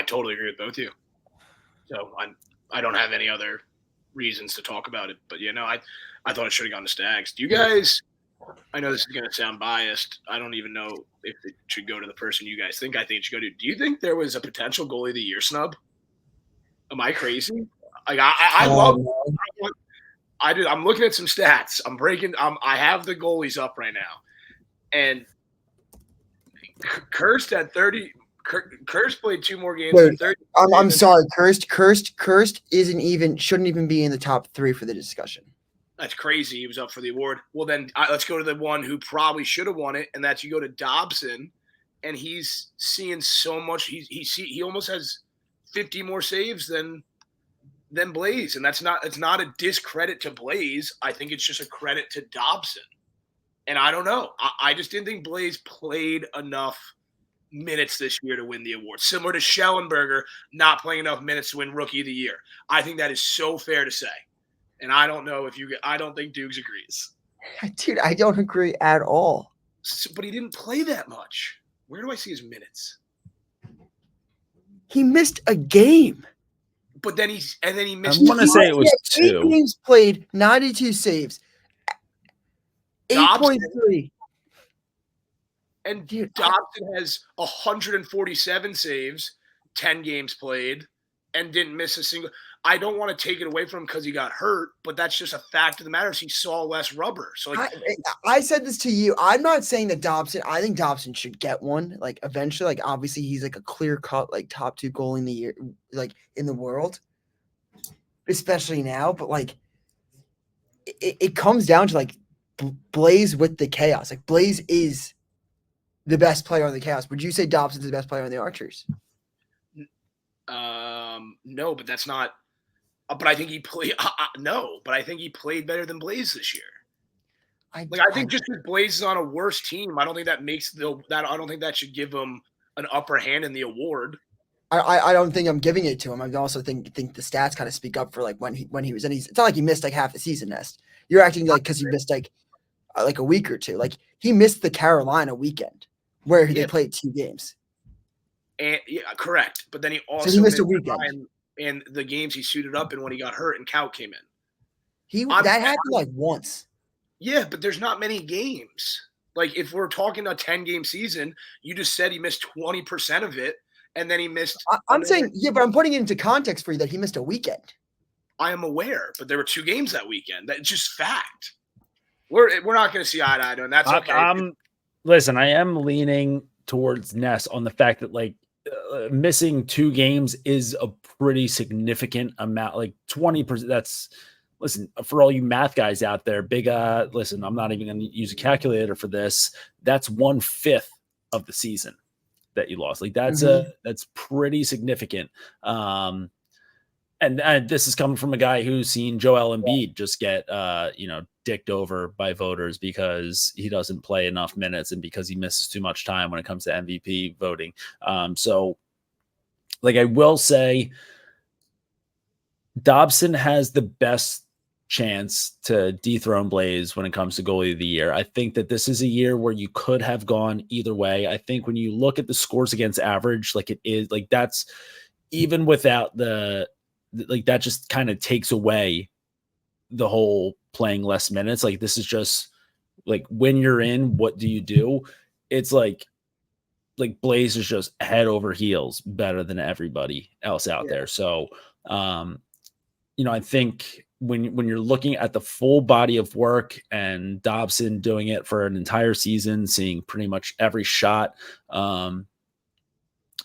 totally agree with both of you. So I don't have any other reasons to talk about it, but I thought it should have gone to Stags. Do you guys? I know this is going to sound biased. I don't even know if it should go to the person you guys think. I think it should go to. Do you think there was a potential goalie of the year snub? Am I crazy? Like I love. I'm looking at some stats. I have the goalies up right now, and Cursed had 30. Cursed played 2 more games. Dude, 30 I'm sorry. Cursed shouldn't even be in the top 3 for the discussion. That's crazy. He was up for the award. Well, then let's go to the one who probably should have won it, and that's you go to Dobson, and he's seeing so much. He almost has 50 more saves than Blaze, and it's not a discredit to Blaze. I think it's just a credit to Dobson. And I don't know. I just didn't think Blaze played enough minutes this year to win the award. Similar to Schellenberger not playing enough minutes to win Rookie of the Year. I think that is so fair to say. And I don't know I don't think Dukes agrees. Dude, I don't agree at all. But he didn't play that much. Where do I see his minutes? He missed a game. But then he missed. I want to say it was 2 games played, 92 saves, 8.3. And dude, Dobson has 147 saves, 10 games played, and didn't miss a single. I don't want to take it away from him because he got hurt, but that's just a fact of the matter. Is he saw less rubber. So I said this to you. I'm not saying that Dobson. I think Dobson should get one. Like eventually, like obviously he's like a clear cut like top 2 goalie in the year, like in the world, especially now. But like, it comes down to like Blaze with the chaos. Like Blaze is the best player on the Chaos. Would you say Dobson's the best player on the Archers? No, but that's not. But I think he played. No, but I think he played better than Blaze this year. I think just because Blaze is on a worse team, I don't think that makes that. I don't think that should give him an upper hand in the award. I don't think I'm giving it to him. I also think the stats kind of speak up for like when he was in. It's not like he missed like half the season. Nest. You're acting like because he missed like a week or two. Like he missed the Carolina weekend where they played 2 games. And correct. But then he also missed a weekend. And the games he suited up in when he got hurt and Kaut came in. That happened like once. Yeah, but there's not many games. Like if we're talking a 10-game season, you just said he missed 20% of it, and then he missed. I'm saying, but I'm putting it into context for you that he missed a weekend. I am aware, but there were 2 games that weekend. That's just fact. We're not going to see eye to eye, and that's okay. Listen, I am leaning towards Ness on the fact that like missing 2 games is a pretty significant amount, like 20%. That's listen for all you math guys out there. Big, listen, I'm not even going to use a calculator for this. That's 1/5 of the season that you lost. Like that's that's pretty significant. And this is coming from a guy who's seen Joel Embiid just get, dicked over by voters because he doesn't play enough minutes and because he misses too much time when it comes to MVP voting. So, like, I will say Dobson has the best chance to dethrone Blaze when it comes to goalie of the year. I think that this is a year where you could have gone either way. I think when you look at the scores against average, like it is, like that's even without like that just kind of takes away the whole playing less minutes. Like this is just like when you're in, what do you do? It's like Blaze is just head over heels better than everybody else out there. So, I think when you're looking at the full body of work and Dobson doing it for an entire season, seeing pretty much every shot. And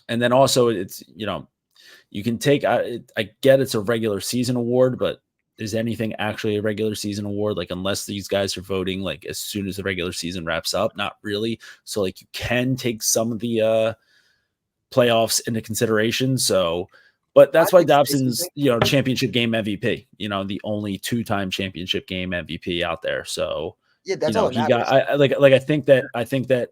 then also it's, you can take, I get it's a regular season award, but is anything actually a regular season award? Like, unless these guys are voting like as soon as the regular season wraps up, not really. So like you can take some of the playoffs into consideration. So, but that's why Dobson's, championship game MVP, the only 2-time championship game MVP out there. So, Yeah, that's all that he matters. got, I think that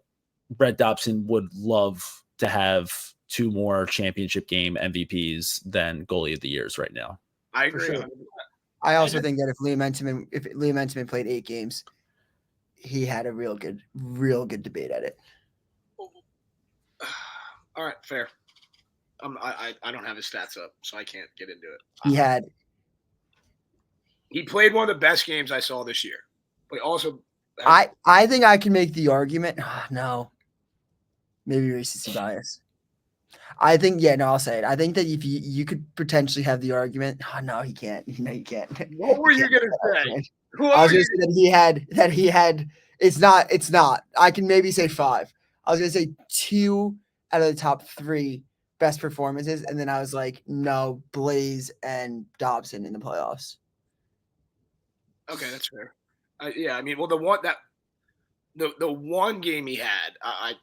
Brett Dobson would love to have 2 more championship game MVPs than goalie of the years right now. I agree. Sure. I also think that if Liam Entenmann played 8 games, he had a real good debate at it. All right, fair. I don't have his stats up, so I can't get into it. He played one of the best games I saw this year, but also I think I can make the argument. No, maybe recency bias. I think, I'll say it. I think that if you could potentially have the argument. Oh, no, he can't. No, you can't. What were you gonna say? I was gonna say that he had. It's not. I can maybe say 5. I was gonna say 2 out of the top 3 best performances, and then I was like, no, Blaze and Dobson in the playoffs. Okay, that's fair. Yeah, I mean, well, the one game he had, I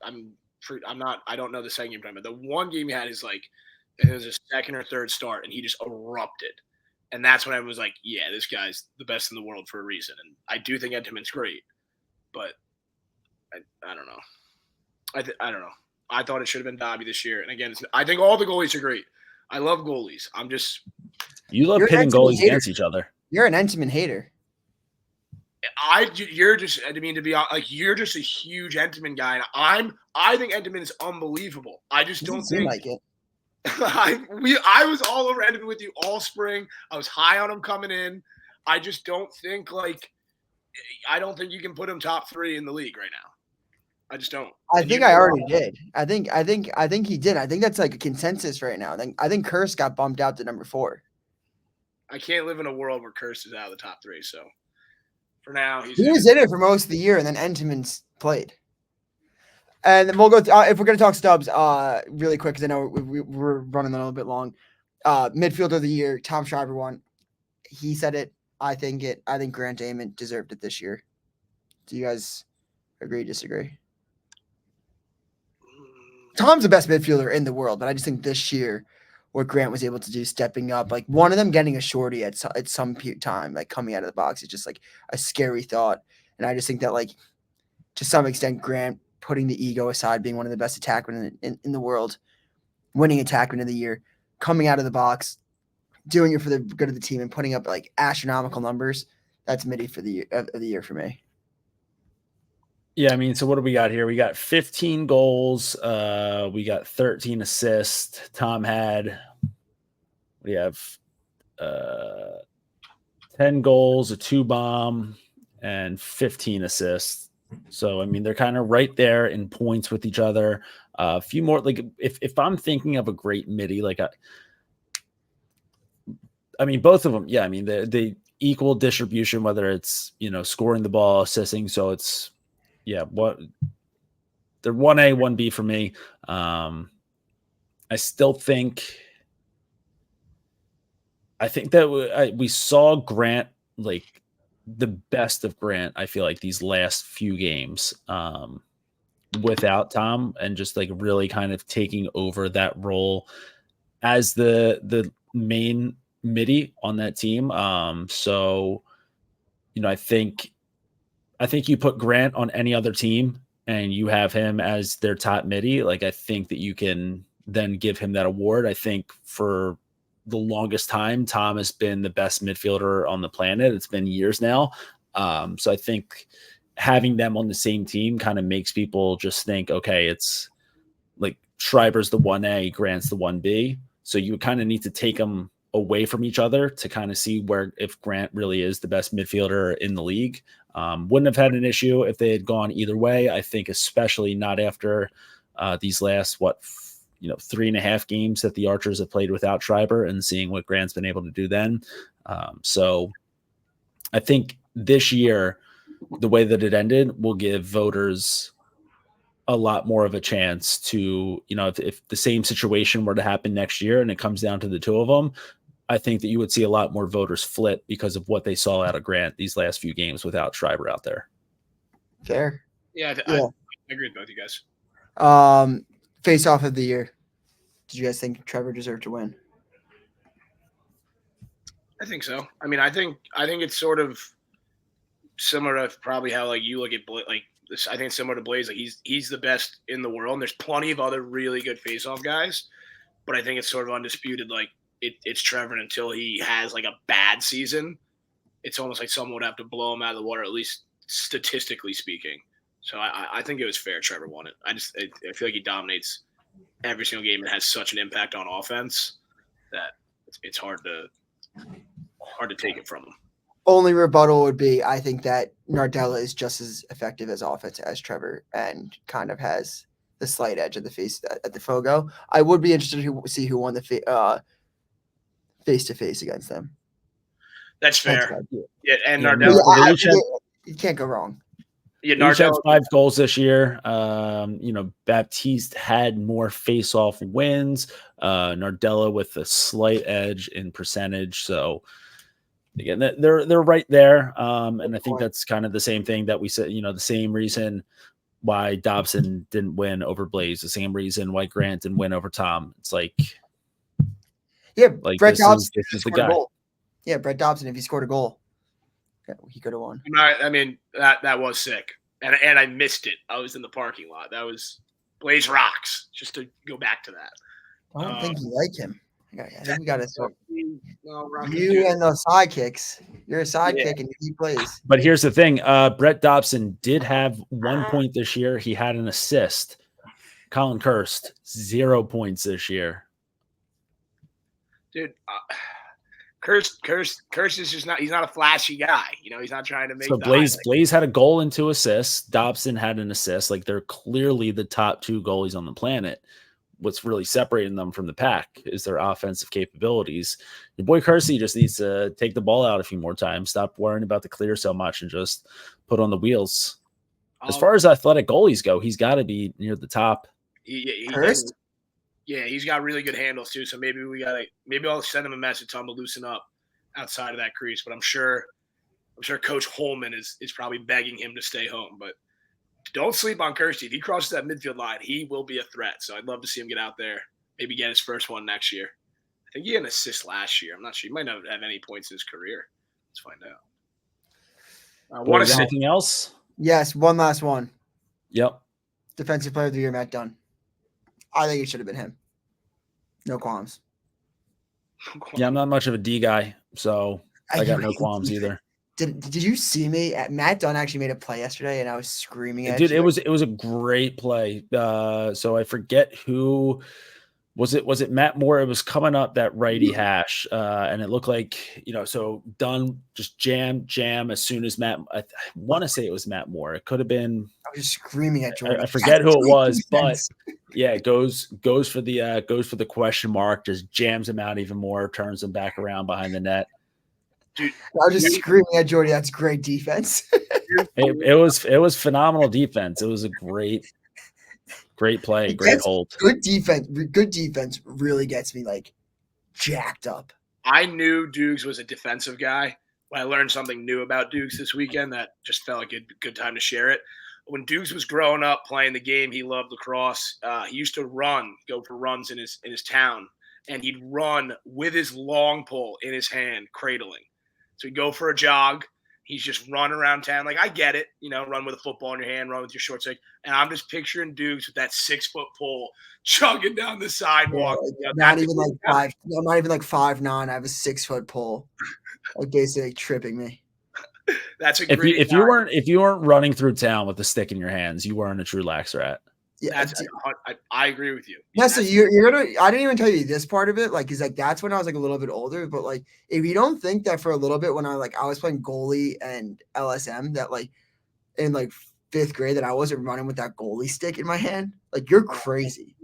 don't know the second game time, but the one game he had is like, it was his second or third start, and he just erupted, and that's when I was like, yeah, this guy's the best in the world for a reason, and I do think Entenmann's great, but I don't know. I don't know. I thought it should have been Dobby this year, and again, I think all the goalies are great. I love goalies. You love pitting goalies against each other. You're an Entenmann hater. You're just a huge Entenmann guy, and I think Entenmann is unbelievable. I just don't seem like it. I was all over Entenmann with you all spring. I was high on him coming in. I just don't think I don't think you can put him top 3 in the league right now. I just don't. I think I already did. I think he did. I think that's like a consensus right now. I think Curse got bumped out to number 4. I can't live in a world where Curse is out of the top 3. So for now, he was in it for most of the year, and then Entenmann's played. And then we'll go if we're going to talk Stubbs really quick, because I know we're running a little bit long. Midfielder of the year, Tom Schreiber won. He said it. I think Grant Damon deserved it this year. Do you guys agree, disagree? Tom's the best midfielder in the world, but I just think this year what Grant was able to do, stepping up, like one of them getting a shorty at some time, like coming out of the box, is just like a scary thought. And I just think that, like, to some extent, Grant, putting the ego aside, being one of the best attackmen in the world, winning attackman of the year, coming out of the box, doing it for the good of the team, and putting up like astronomical numbers, that's Mitty for the year for me. Yeah, I mean, so what do we got here? We got 15 goals. We got 13 assists. Tom had, we have 10 goals, a 2 bomb, and 15 assists. So, I mean, they're kind of right there in points with each other. A few more, like if I'm thinking of a great Mitty, like I mean, both of them, yeah, I mean, they equal distribution, whether it's, scoring the ball, assisting. So it's, yeah, they're 1A, 1B for me. I still think that we saw Grant, like the best of Grant, I feel like these last few games without Tom, and just like really kind of taking over that role as the main midi on that team. So, I think you put Grant on any other team and you have him as their top midi. Like, I think that you can then give him that award. I think for the longest time, Tom has been the best midfielder on the planet. It's been years now. So I think having them on the same team kind of makes people just think, okay, it's like Schreiber's the 1A, Grant's the 1B. So you kind of need to take them away from each other to kind of see if Grant really is the best midfielder in the league. Wouldn't have had an issue if they had gone either way. I think especially not after these last 3.5 games that the Archers have played without Schreiber, and seeing what Grant's been able to do then. So I think this year, the way that it ended will give voters a lot more of a chance to, if the same situation were to happen next year and it comes down to the two of them, I think that you would see a lot more voters flip because of what they saw out of Grant these last few games without Schreiber out there. Fair. Yeah, Yeah. I agree with both you guys. Face off of the year. Did you guys think Trevor deserved to win? I think so. I mean, I think it's sort of similar to probably how like you look at like this. I think it's similar to Blaze. Like he's the best in the world. And there's plenty of other really good face-off guys, but I think it's sort of undisputed. Like it's Trevor until he has like a bad season. It's almost like someone would have to blow him out of the water, at least statistically speaking. So I think it was fair Trevor won it. I feel like he dominates every single game and has such an impact on offense that it's hard to take it from him. Only rebuttal would be I think that Nardella is just as effective as offense as Trevor and kind of has the slight edge of the face at the Fogo. I would be interested to see who won the face-to-face against them. That's fair. Yeah, and Yeah, Nardella. You can't go wrong. Yeah, Nardella had Nardella 5 goals this year. Baptiste had more face-off wins. Nardella with a slight edge in percentage. So again, they're right there. And I think that's kind of the same thing that we said. The same reason why Dobson didn't win over Blaze. The same reason why Grant didn't win over Tom. It's like, Brett Dobson. This is the guy. Yeah, Brett Dobson. If he scored a goal, he could have won. I mean, that was sick. And I missed it. I was in the parking lot. That was Blaze rocks, just to go back to that. I don't think you like him. I think we got to start. You and and the sidekicks. You're a sidekick and he plays. But here's the thing. Brett Dobson did have 1 point this year. He had an assist. Colin Kirst, 0 points this year. Dude, Kirst is just not. He's not a flashy guy. He's not trying to make. So Blaze had a goal and 2 assists. Dobson had an assist. Like they're clearly the top 2 goalies on the planet. What's really separating them from the pack is their offensive capabilities. Your boy Kersey just needs to take the ball out a few more times. Stop worrying about the clear so much and just put on the wheels. As far as athletic goalies go, he's got to be near the top. Hurst? Yeah, he's got really good handles too. So maybe I'll send him a message, tell him to loosen up outside of that crease. But I'm sure Coach Holman is probably begging him to stay home. But don't sleep on Kirsty. If he crosses that midfield line, he will be a threat. So I'd love to see him get out there, maybe get his first one next year. I think he had an assist last year. I'm not sure. He might not have any points in his career. Let's find out. Anything else? Yes, one last one. Yep. Defensive Player of the Year, Matt Dunn. I think it should have been him. No qualms. Yeah, I'm not much of a D guy, so I got no qualms either. Did you see me? Matt Dunn actually made a play yesterday, and I was screaming at Dude, it was a great play. So I forget who was it. Was it Matt Moore? It was coming up that righty hash, and it looked like So Dunn just jam as soon as Matt. I want to say it was Matt Moore. It could have been. I was just screaming at Jordan. I forget who it was, but yeah, it goes for the question mark. Just jams him out even more. Turns him back around behind the net. Dude, I was just screaming at Jordy. That's great defense. it was phenomenal defense. It was a great play, great hold. Good defense really gets me like jacked up. I knew Dukes was a defensive guy. When I learned something new about Dukes this weekend, that just felt like a good time to share it. When Dukes was growing up playing the game, he loved lacrosse. He used to go for runs in his town, and he'd run with his long pole in his hand, cradling. So he'd go for a jog. He's just run around town. Like, I get it, run with a football in your hand, run with your short stick. And I'm just picturing Dukes with that 6-foot pole chugging down the sidewalk. Yeah, not even like 5'9". I have a 6-foot pole. Like basically tripping me. That's a great if you weren't running through town with a stick in your hands, you weren't a true lax rat. Yeah, I agree with you. Yeah, so you're gonna. I didn't even tell you this part of it. Like, he's like, that's when I was like a little bit older. But like, if you don't think that for a little bit when I was playing goalie and LSM, that like in like 5th grade that I wasn't running with that goalie stick in my hand, like you're crazy.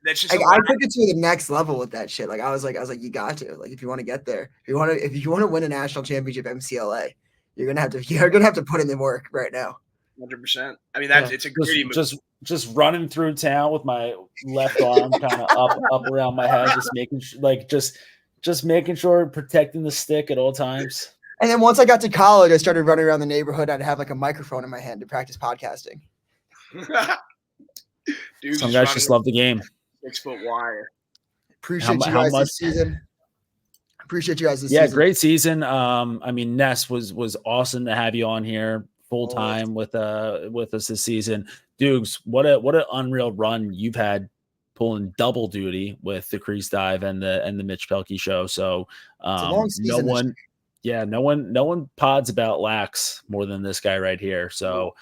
That's just I took it to the next level with that shit. Like I was like, you got to, like, if you want to get there, if you want to win a national championship MCLA, you're gonna have to put in the work right now. 100%. I mean, it's a gritty move. Just running through town with my left arm kind of up around my head, just making just making sure protecting the stick at all times. And then once I got to college, I started running around the neighborhood. I'd have like a microphone in my hand to practice podcasting. Dude, some guys just love the game. 6-foot wire. Appreciate you guys this season. Yeah, great season. I mean, Ness was awesome to have you on here full time with us this season. Dukes, what an unreal run you've had, pulling double duty with the Crease Dive and the Mitch Pelkey show. So no one pods about Lax more than this guy right here. So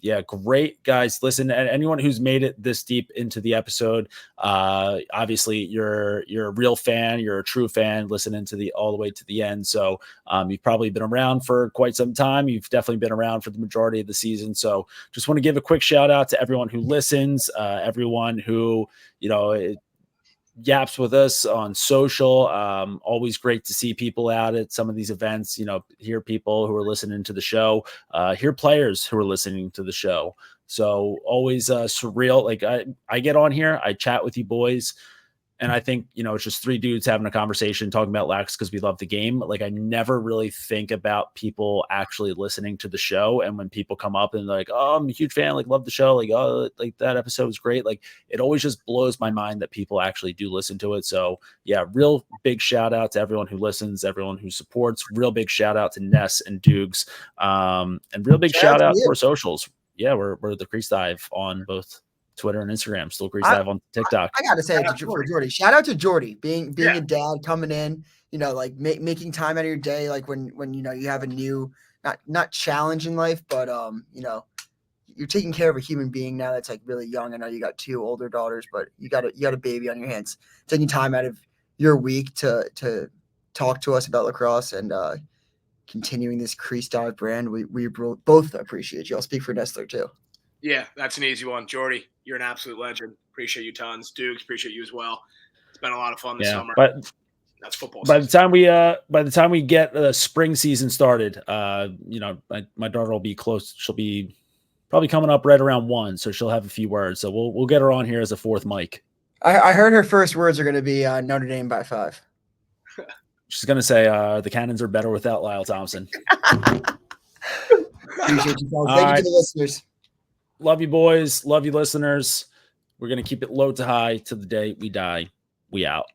yeah, great guys. Listen, anyone who's made it this deep into the episode, obviously you're a real fan, you're a true fan, listening to all the way to the end. So you've probably been around for quite some time. You've definitely been around for the majority of the season. So just want to give a quick shout out to everyone who listens, everyone who, yaps with us on social. Always great to see people out at some of these events, hear people who are listening to the show, hear players who are listening to the show. So always surreal. Like I get on here, I chat with you boys, and I think, it's just three dudes having a conversation, talking about Lax because we love the game. Like I never really think about people actually listening to the show. And when people come up and like, oh, I'm a huge fan, like love the show, like, oh, like that episode was great. Like it always just blows my mind that people actually do listen to it. So yeah, real big shout out to everyone who listens, everyone who supports. Real big shout out to Ness and Dukes, and real big shout out to our socials. Yeah, we're the Crease Dive on both Twitter and Instagram. Still Crease Dive on TikTok. I gotta say it for Jordy. Shout out to Jordy being a dad, coming in, like making time out of your day, like when you have a new not challenge in life, but you're taking care of a human being now that's like really young. I know you got 2 older daughters, but you got a baby on your hands. Taking time out of your week to talk to us about lacrosse and continuing this Crease Dive brand. We both appreciate you. I'll speak for Nestler too. Yeah, that's an easy one. Jordy, you're an absolute legend. Appreciate you tons. Dukes, appreciate you as well. It's been a lot of fun this summer. But that's football by the time we get the spring season started, my daughter will be close. She'll be probably coming up right around 1, so she'll have a few words. So we'll get her on here as a 4th mic. I heard her first words are going to be Notre Dame by 5. She's going to say the Cannons are better without Lyle Thompson. Appreciate you, folks. Thank you to the listeners. Love you, boys. Love you, listeners. We're going to keep it low to high to the day we die. We out.